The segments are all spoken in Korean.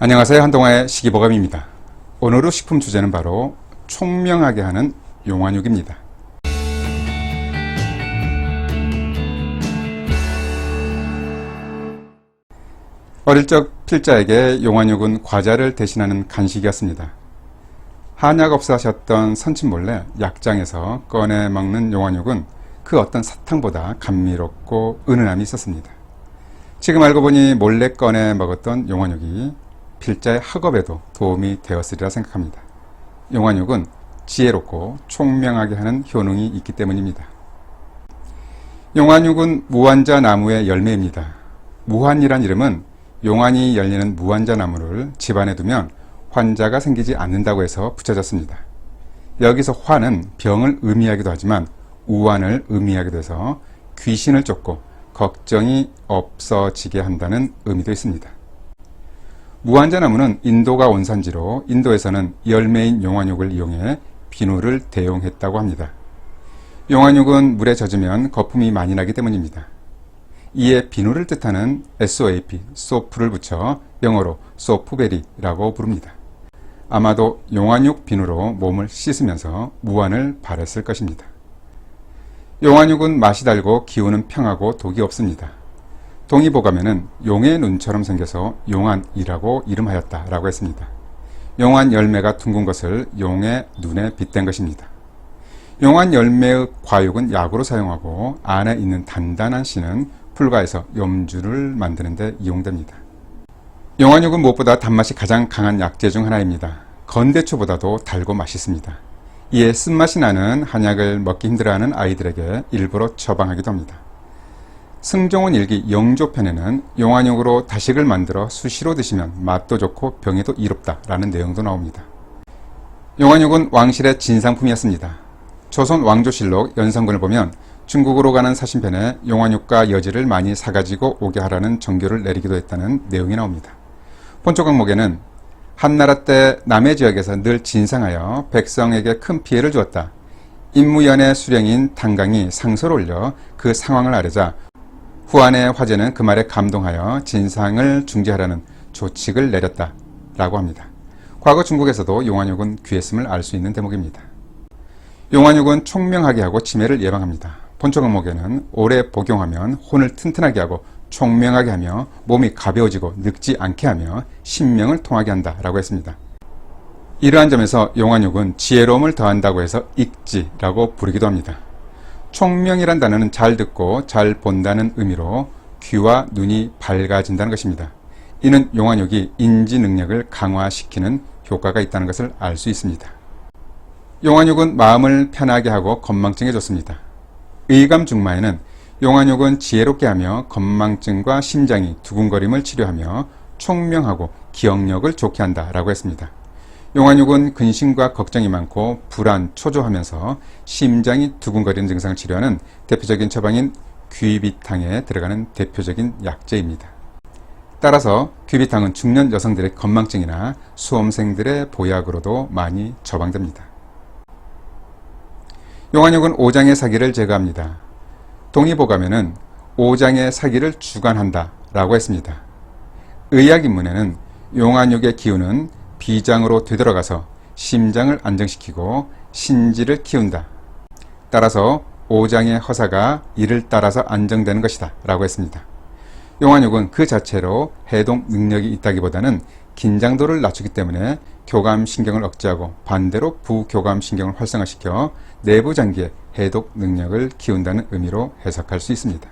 안녕하세요. 한동화의 식이보감입니다. 오늘의 식품 주제는 바로 총명하게 하는 용화육입니다. 어릴 적 필자에게 용화육은 과자를 대신하는 간식이었습니다. 한약업사셨던 선친 몰래 약장에서 꺼내 먹는 용화육은 그 어떤 사탕보다 감미롭고 은은함이 있었습니다. 지금 알고 보니 몰래 꺼내 먹었던 용화육이 필자의 학업에도 도움이 되었으리라 생각합니다. 용화육은 지혜롭고 총명하게 하는 효능이 있기 때문입니다. 용화육은 무환자 나무의 열매입니다. 무환이란 이름은 용환이 열리는 무환자 나무를 집안에 두면 환자가 생기지 않는다고 해서 붙여졌습니다. 여기서 환은 병을 의미하기도 하지만 우환을 의미하기도 해서 귀신을 쫓고 걱정이 없어지게 한다는 의미도 있습니다. 무환자 나무는 인도가 원산지로 인도에서는 열매인 용화육을 이용해 비누를 대용했다고 합니다. 용화육은 물에 젖으면 거품이 많이 나기 때문입니다. 이에 비누를 뜻하는 SOAP, 소프를 붙여 영어로 소프베리라고 부릅니다. 아마도 용화육 비누로 몸을 씻으면서 무환을 바랬을 것입니다. 용화육은 맛이 달고 기운은 평하고 독이 없습니다. 동의보감에는 용의 눈처럼 생겨서 용안이라고 이름하였다라고 했습니다. 용안 열매가 둥근 것을 용의 눈에 빗댄 것입니다. 용안 열매의 과육은 약으로 사용하고 안에 있는 단단한 씨는 풀과에서 염주를 만드는 데 이용됩니다. 용화육은 무엇보다 단맛이 가장 강한 약재 중 하나입니다. 건대초보다도 달고 맛있습니다. 이에 쓴맛이 나는 한약을 먹기 힘들어하는 아이들에게 일부러 처방하기도 합니다. 승종원 일기 영조편에는 용화육으로 다식을 만들어 수시로 드시면 맛도 좋고 병에도 이롭다 라는 내용도 나옵니다. 용화육은 왕실의 진상품이었습니다. 조선 왕조실록 연산군을 보면 중국으로 가는 사신편에 용화육과 여지를 많이 사가지고 오게 하라는 정교를 내리기도 했다는 내용이 나옵니다. 본초 강목에는 한나라 때 남해 지역에서 늘 진상하여 백성에게 큰 피해를 주었다. 임무연의 수령인 단강이 상소를 올려 그 상황을 아뢰자 후한의 화제는 그 말에 감동하여 진상을 중지하라는 조칙을 내렸다 라고 합니다. 과거 중국에서도 용화육은 귀했음을 알 수 있는 대목입니다. 용화육은 총명하게 하고 치매를 예방합니다. 본초 강목에는 오래 복용하면 혼을 튼튼하게 하고 총명하게 하며 몸이 가벼워지고 늙지 않게 하며 신명을 통하게 한다 라고 했습니다. 이러한 점에서 용화육은 지혜로움을 더한다고 해서 익지라고 부르기도 합니다. 총명이란 단어는 잘 듣고 잘 본다는 의미로 귀와 눈이 밝아진다는 것입니다. 이는 용화육이 인지 능력을 강화시키는 효과가 있다는 것을 알 수 있습니다. 용화육은 마음을 편하게 하고 건망증에 좋습니다. 의감중마에는 용화육은 지혜롭게 하며 건망증과 심장이 두근거림을 치료하며 총명하고 기억력을 좋게 한다 라고 했습니다. 용화육은 근심과 걱정이 많고 불안, 초조하면서 심장이 두근거리는 증상을 치료하는 대표적인 처방인 귀비탕에 들어가는 대표적인 약재입니다. 따라서 귀비탕은 중년 여성들의 건망증이나 수험생들의 보약으로도 많이 처방됩니다. 용화육은 오장의 사기를 제거합니다. 동의보감에는 오장의 사기를 주관한다 라고 했습니다. 의학인문에는 용화육의 기운은 비장으로 되돌아가서 심장을 안정시키고 신지를 키운다. 따라서 오장의 허사가 이를 따라서 안정되는 것이다 라고 했습니다. 용화육은 그 자체로 해독 능력이 있다기보다는 긴장도를 낮추기 때문에 교감신경을 억제하고 반대로 부교감신경을 활성화시켜 내부 장기의 해독 능력을 키운다는 의미로 해석할 수 있습니다.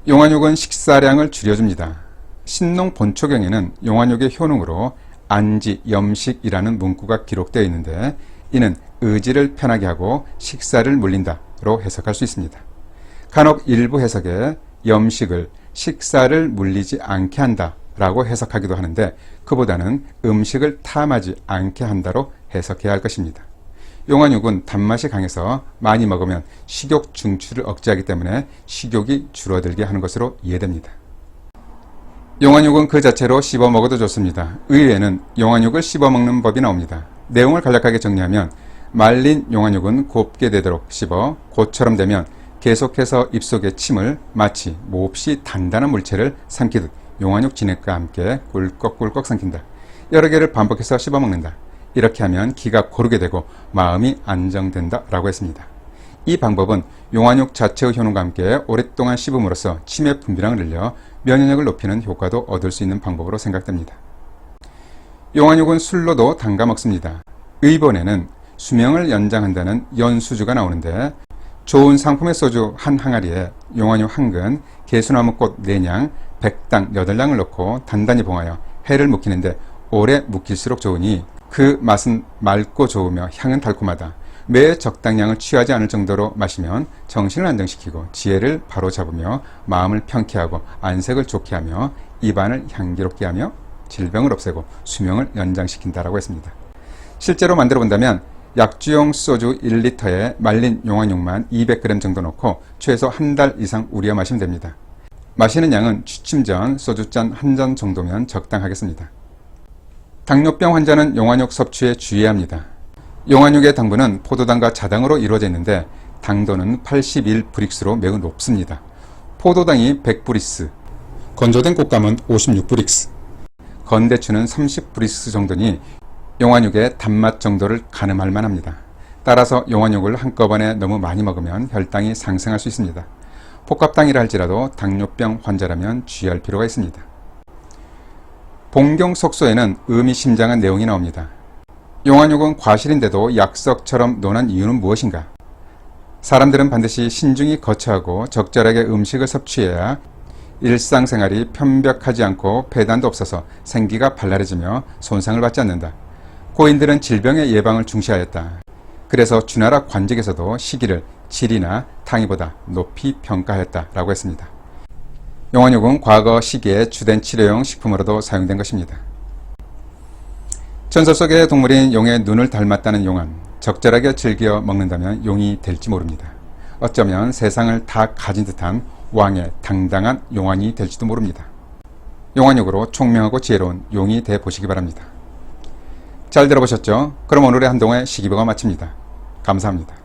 용화육은 식사량을 줄여줍니다. 신농 본초경에는 용화육의 효능으로 안지, 염식이라는 문구가 기록되어 있는데 이는 의지를 편하게 하고 식사를 물린다로 해석할 수 있습니다. 간혹 일부 해석에 염식을 식사를 물리지 않게 한다 라고 해석하기도 하는데 그보다는 음식을 탐하지 않게 한다로 해석해야 할 것입니다. 용화육은 단맛이 강해서 많이 먹으면 식욕 중추를 억제하기 때문에 식욕이 줄어들게 하는 것으로 이해됩니다. 용화육은 그 자체로 씹어 먹어도 좋습니다. 의외에는 용화육을 씹어 먹는 법이 나옵니다. 내용을 간략하게 정리하면 말린 용화육은 곱게 되도록 씹어 곧처럼 되면 계속해서 입속에 침을 마치 몹시 단단한 물체를 삼키듯 용화육 진액과 함께 꿀꺽꿀꺽 삼킨다. 여러 개를 반복해서 씹어먹는다. 이렇게 하면 기가 고르게 되고 마음이 안정된다 라고 했습니다. 이 방법은 용화육 자체의 효능과 함께 오랫동안 씹음으로써 치매 분비량을 늘려 면역력을 높이는 효과도 얻을 수 있는 방법으로 생각됩니다. 용화육은 술로도 담가 먹습니다. 의본에는 수명을 연장한다는 연수주가 나오는데 좋은 상품의 소주 한 항아리에 용화육 한 근, 개수나무꽃 4냥, 백당 8량을 넣고 단단히 봉하여 해를 묵히는데 오래 묵힐수록 좋으니 그 맛은 맑고 좋으며 향은 달콤하다. 매 적당량을 취하지 않을 정도로 마시면 정신을 안정시키고 지혜를 바로잡으며 마음을 평쾌하고 안색을 좋게 하며 입안을 향기롭게 하며 질병을 없애고 수명을 연장시킨다라고 했습니다. 실제로 만들어 본다면 약주용 소주 1리터에 말린 용화육만 200g 정도 넣고 최소 한 달 이상 우려 마시면 됩니다. 마시는 양은 취침 전 소주잔 한 잔 정도면 적당하겠습니다. 당뇨병 환자는 용화육 섭취에 주의해야 합니다. 용화육의 당분은 포도당과 자당으로 이루어져 있는데 당도는 81브릭스로 매우 높습니다. 포도당이 100브릭스, 건조된 꽃감은 56브릭스, 건대추는 30브릭스 정도니 용화육의 단맛 정도를 가늠할 만합니다. 따라서 용화육을 한꺼번에 너무 많이 먹으면 혈당이 상승할 수 있습니다. 복합당이라 할지라도 당뇨병 환자라면 주의할 필요가 있습니다. 봉경석소에는 의미심장한 내용이 나옵니다. 용화육은 과실인데도 약석처럼 논한 이유는 무엇인가? 사람들은 반드시 신중히 거처하고 적절하게 음식을 섭취해야 일상생활이 편벽하지 않고 폐단도 없어서 생기가 발랄해지며 손상을 받지 않는다. 고인들은 질병의 예방을 중시하였다. 그래서 주나라 관직에서도 시기를 질이나 탕이보다 높이 평가하였다라고 했습니다. 용화육은 과거 시기에 주된 치료용 식품으로도 사용된 것입니다. 전설 속의 동물인 용의 눈을 닮았다는 용안, 적절하게 즐겨 먹는다면 용이 될지 모릅니다. 어쩌면 세상을 다 가진 듯한 왕의 당당한 용안이 될지도 모릅니다. 용화육으로 총명하고 지혜로운 용이 돼 보시기 바랍니다. 잘 들어보셨죠? 그럼 오늘의 한동의 시기보가 마칩니다. 감사합니다.